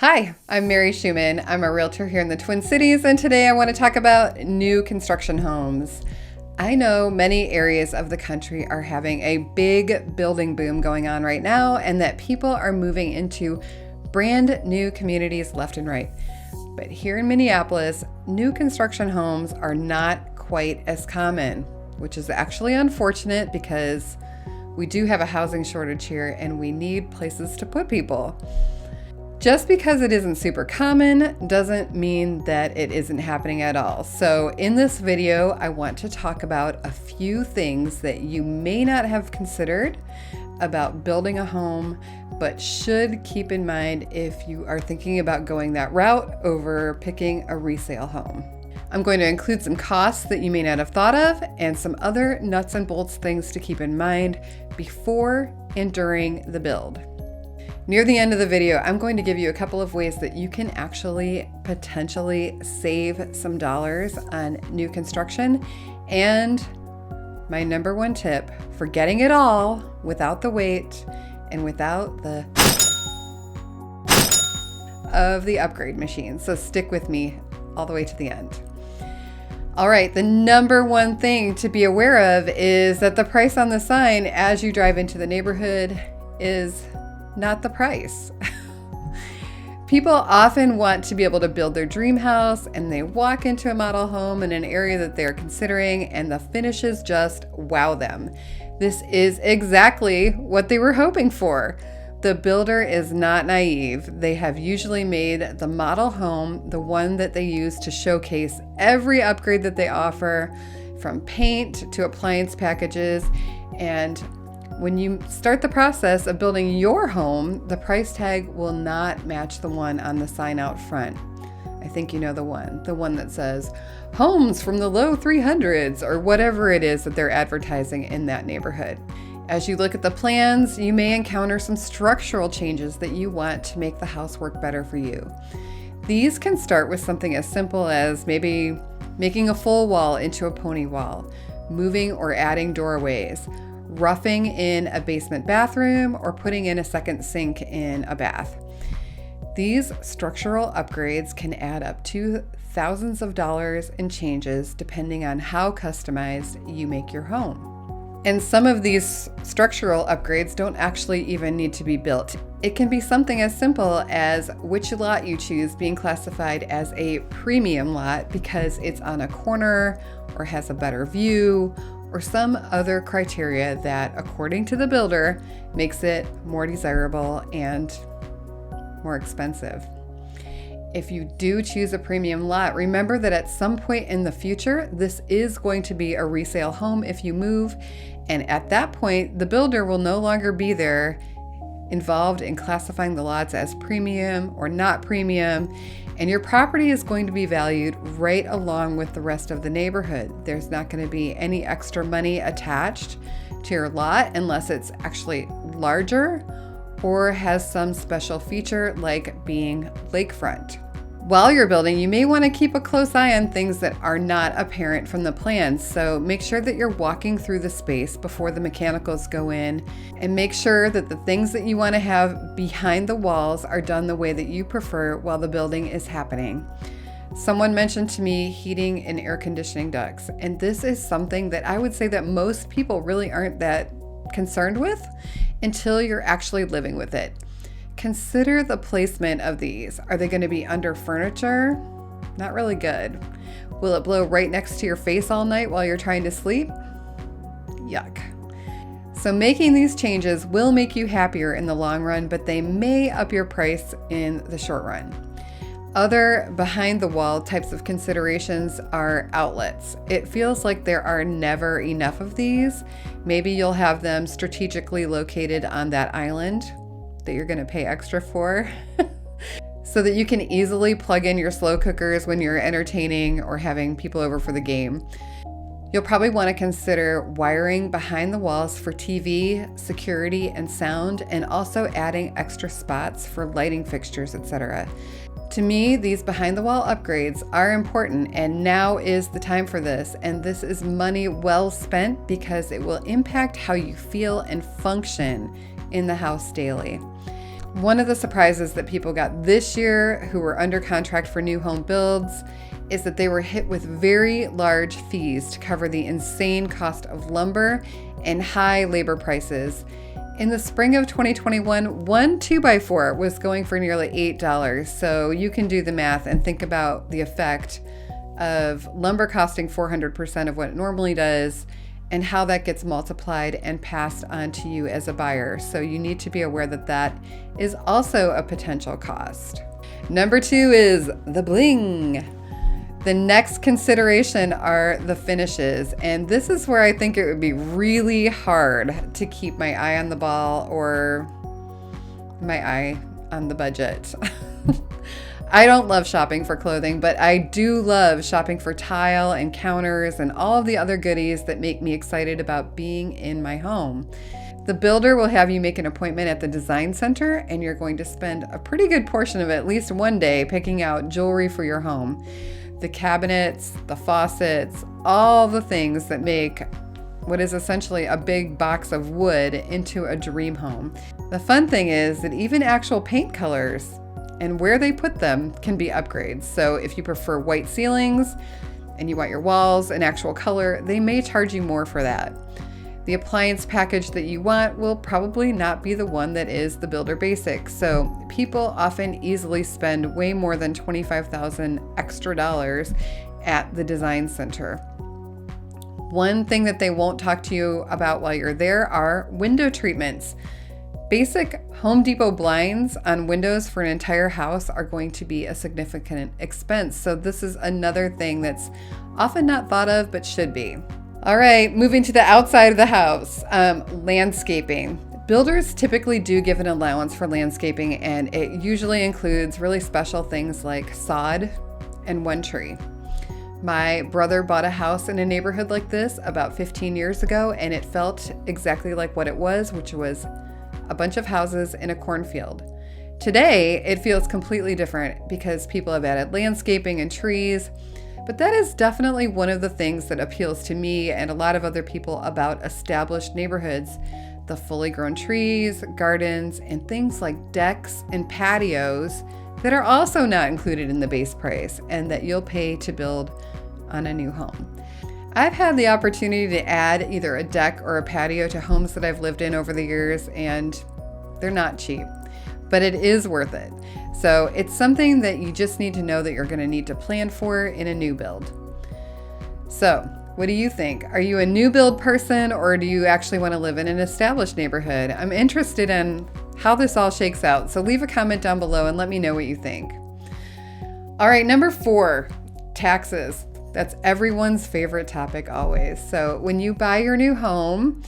Hi, I'm Mary Schumann. I'm a realtor here in the Twin Cities, and today I want to talk about new construction homes. I know many areas of the country are having a big building boom going on right now, and that people are moving into brand new communities left and right. But here in Minneapolis, new construction homes are not quite as common, which is actually unfortunate because we do have a housing shortage here and we need places to put people. Just because it isn't super common doesn't mean that it isn't happening at all. So in this video, I want to talk about a few things that you may not have considered about building a home, but should keep in mind if you are thinking about going that route over picking a resale home. I'm going to include some costs that you may not have thought of and some other nuts and bolts things to keep in mind before and during the build. Near the end of the video, I'm going to give you a couple of ways that you can actually potentially save some dollars on new construction, and my number one tip for getting it all without the wait and without the of the upgrade machine. So stick with me all the way to the end. All right, the number one thing to be aware of is that the price on the sign as you drive into the neighborhood is not the price. People often want to be able to build their dream house, and they walk into a model home in an area that they're considering, and the finishes just wow them. This is exactly what they were hoping for. The builder is not naive. They have usually made the model home the one that they use to showcase every upgrade that they offer, from paint to appliance packages. And when you start the process of building your home, the price tag will not match the one on the sign out front. I think you know the one that says homes from the low 300s or whatever it is that they're advertising in that neighborhood. As you look at the plans, you may encounter some structural changes that you want to make the house work better for you. These can start with something as simple as maybe making a full wall into a pony wall, moving or adding doorways, roughing in a basement bathroom, or putting in a second sink in a bath. These structural upgrades can add up to thousands of dollars in changes depending on how customized you make your home. And some of these structural upgrades don't actually even need to be built. It can be something as simple as which lot you choose being classified as a premium lot because it's on a corner or has a better view, or some other criteria that, according to the builder, makes it more desirable and more expensive. If you do choose a premium lot, remember that at some point in the future, this is going to be a resale home if you move, and at that point, the builder will no longer be there involved in classifying the lots as premium or not premium, and your property is going to be valued right along with the rest of the neighborhood. There's not going to be any extra money attached to your lot unless it's actually larger or has some special feature like being lakefront. While you're building, you may want to keep a close eye on things that are not apparent from the plans. So make sure that you're walking through the space before the mechanicals go in, and make sure that the things that you want to have behind the walls are done the way that you prefer while the building is happening. Someone mentioned to me heating and air conditioning ducts, and this is something that I would say that most people really aren't that concerned with until you're actually living with it. Consider the placement of these. Are they going to be under furniture? Not really good. Will it blow right next to your face all night while you're trying to sleep? Yuck. So making these changes will make you happier in the long run, but they may up your price in the short run. Other behind the wall types of considerations are outlets. It feels like there are never enough of these. Maybe you'll have them strategically located on that island that you're going to pay extra for so that you can easily plug in your slow cookers when you're entertaining or having people over for the game. You'll probably want to consider wiring behind the walls for TV, security, and sound, and also adding extra spots for lighting fixtures, etc. To me, these behind the wall upgrades are important, and now is the time for this. And this is money well spent because it will impact how you feel and function in the house daily. One of the surprises that people got this year who were under contract for new home builds is that they were hit with very large fees to cover the insane cost of lumber and high labor prices. In the spring of 2021, one 2x4 was going for nearly $8. So you can do the math and think about the effect of lumber costing 400% of what it normally does and how that gets multiplied and passed on to you as a buyer. So you need to be aware that that is also a potential cost. Number 2 is the bling. The next consideration are the finishes, and this is where I think it would be really hard to keep my eye on the ball or my eye on the budget. I don't love shopping for clothing, but I do love shopping for tile and counters and all of the other goodies that make me excited about being in my home. The builder will have you make an appointment at the design center, and you're going to spend a pretty good portion of at least one day picking out jewelry for your home. The cabinets, the faucets, all the things that make what is essentially a big box of wood into a dream home. The fun thing is that even actual paint colors and where they put them can be upgrades. So if you prefer white ceilings and you want your walls an actual color, they may charge you more for that. The appliance package that you want will probably not be the one that is the builder basic. So people often easily spend way more than $25,000 extra dollars at the design center. One thing that they won't talk to you about while you're there are window treatments. Basic Home Depot blinds on windows for an entire house are going to be a significant expense. So this is another thing that's often not thought of, but should be. All right, moving to the outside of the house, landscaping. Builders typically do give an allowance for landscaping, and it usually includes really special things like sod and one tree. My brother bought a house in a neighborhood like this about 15 years ago, and it felt exactly like what it was, which was a bunch of houses in a cornfield. Today, it feels completely different because people have added landscaping and trees. But that is definitely one of the things that appeals to me and a lot of other people about established neighborhoods. The fully grown trees, gardens, and things like decks and patios that are also not included in the base price and that you'll pay to build on a new home. I've had the opportunity to add either a deck or a patio to homes that I've lived in over the years, and they're not cheap, but it is worth it. So it's something that you just need to know that you're going to need to plan for in a new build. So what do you think? Are you a new build person, or do you actually want to live in an established neighborhood? I'm interested in how this all shakes out. So leave a comment down below and let me know what you think. All right, number 4, taxes. That's everyone's favorite topic always. So when you buy your new home,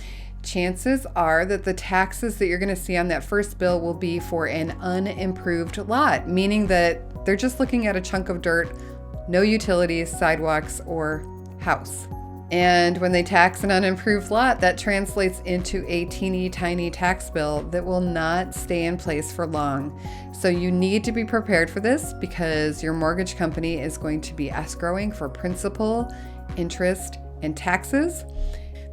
chances are that the taxes that you're going to see on that first bill will be for an unimproved lot, meaning that they're just looking at a chunk of dirt, no utilities, sidewalks, or house. And when they tax an unimproved lot, that translates into a teeny tiny tax bill that will not stay in place for long. So you need to be prepared for this because your mortgage company is going to be escrowing for principal, interest, and taxes.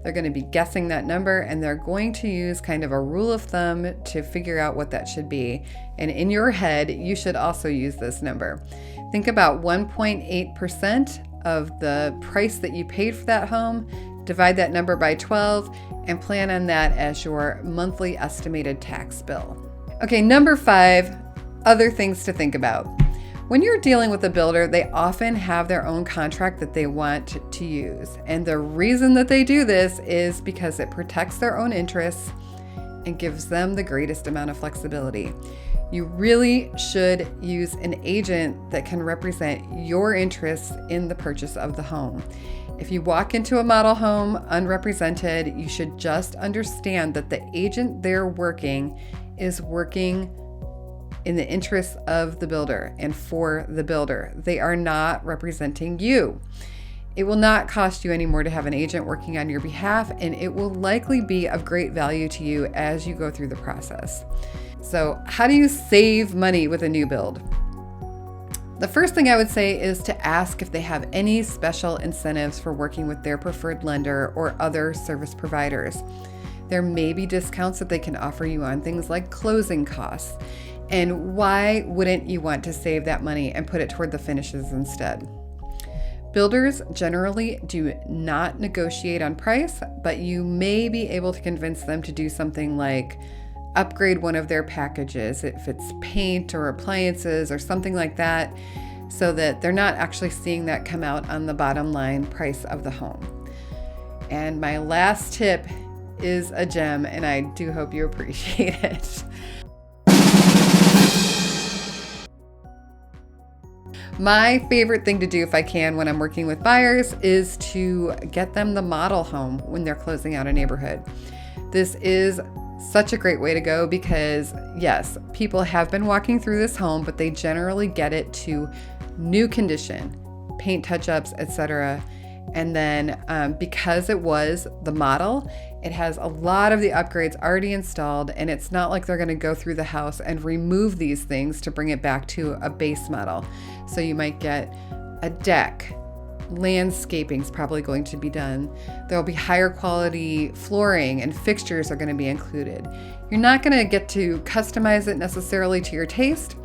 They're going to be guessing that number, and they're going to use kind of a rule of thumb to figure out what that should be. And in your head, you should also use this number. Think about 1.8% of the price that you paid for that home, divide that number by 12, and plan on that as your monthly estimated tax bill. Okay, number 5, other things to think about. When you're dealing with a builder, they often have their own contract that they want to use. And the reason that they do this is because it protects their own interests and gives them the greatest amount of flexibility. You really should use an agent that can represent your interests in the purchase of the home. If you walk into a model home unrepresented, you should just understand that the agent they're working is working in the interests of the builder and for the builder. They are not representing you. It will not cost you any more to have an agent working on your behalf, and it will likely be of great value to you as you go through the process. So, how do you save money with a new build? The first thing I would say is to ask if they have any special incentives for working with their preferred lender or other service providers. There may be discounts that they can offer you on things like closing costs. And why wouldn't you want to save that money and put it toward the finishes instead? Builders generally do not negotiate on price, but you may be able to convince them to do something like upgrade one of their packages, if it's paint or appliances or something like that, so that they're not actually seeing that come out on the bottom line price of the home. And my last tip is a gem, and I do hope you appreciate it. My favorite thing to do if I can when I'm working with buyers is to get them the model home when they're closing out a neighborhood. This is such a great way to go because, yes, people have been walking through this home, but they generally get it to new condition, paint touch-ups, etc. And then because it was the model, it has a lot of the upgrades already installed, and it's not like they're going to go through the house and remove these things to bring it back to a base model. So you might get a deck, landscaping's probably going to be done. There'll be higher quality flooring and fixtures are going to be included. You're not going to get to customize it necessarily to your taste,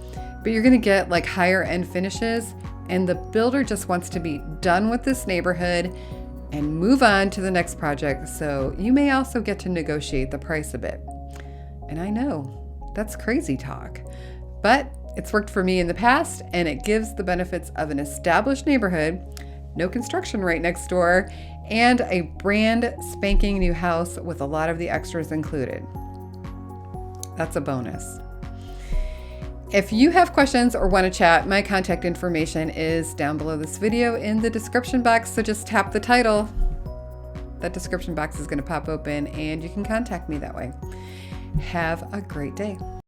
but you're going to get like higher end finishes, and the builder just wants to be done with this neighborhood and move on to the next project. So you may also get to negotiate the price a bit. And I know that's crazy talk, but it's worked for me in the past, and it gives the benefits of an established neighborhood, no construction right next door, and a brand spanking new house with a lot of the extras included. That's a bonus. If you have questions or want to chat, my contact information is down below this video in the description box, so just tap the title. That description box is going to pop open and you can contact me that way. Have a great day.